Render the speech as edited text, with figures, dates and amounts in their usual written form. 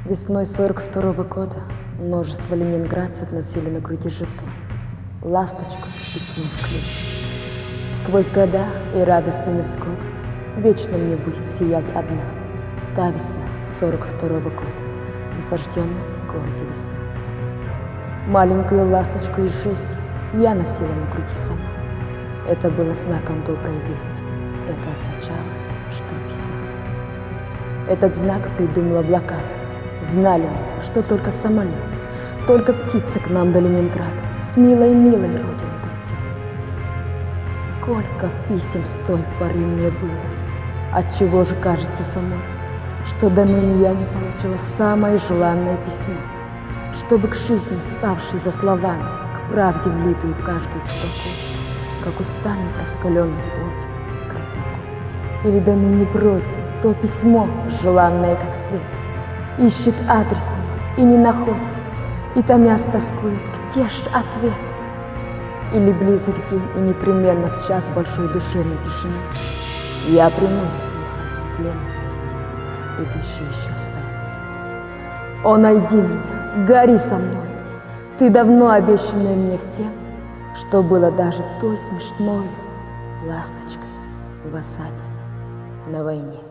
Весной 42-го года множество ленинградцев носили на груди жетон, ласточку с письмом в ключ. Сквозь года и радости невзгод вечно мне будет сиять одна та весна 42-го года, насажденная в городе весны. Маленькую ласточку из жести я носила на груди сама. Это было знаком доброй вести. Это означало, что письмо. Этот знак придумала блокада. Знали мы, что только самолет, только птица к нам до Ленинграда с милой-милой родины дойдет. Сколько писем с той поры мне было, отчего же кажется самой, что до ныне я не получила самое желанное письмо, чтобы к жизни, вставшей за словами, к правде влитые в каждую строку, как устами в раскаленном плоти, к роднику. Или до ныне бродит то письмо, желанное как свет, ищет адрес мой и не находит, и томясь тоскует, где ж ответ? Или близок день, и непременно в час большой душевной тишины я приму весну нетленной вести, идущую еще с войны. О, найди меня, гори со мной, ты давно обещанная мне всем, что было даже той смешной ласточкой в осаде на войне.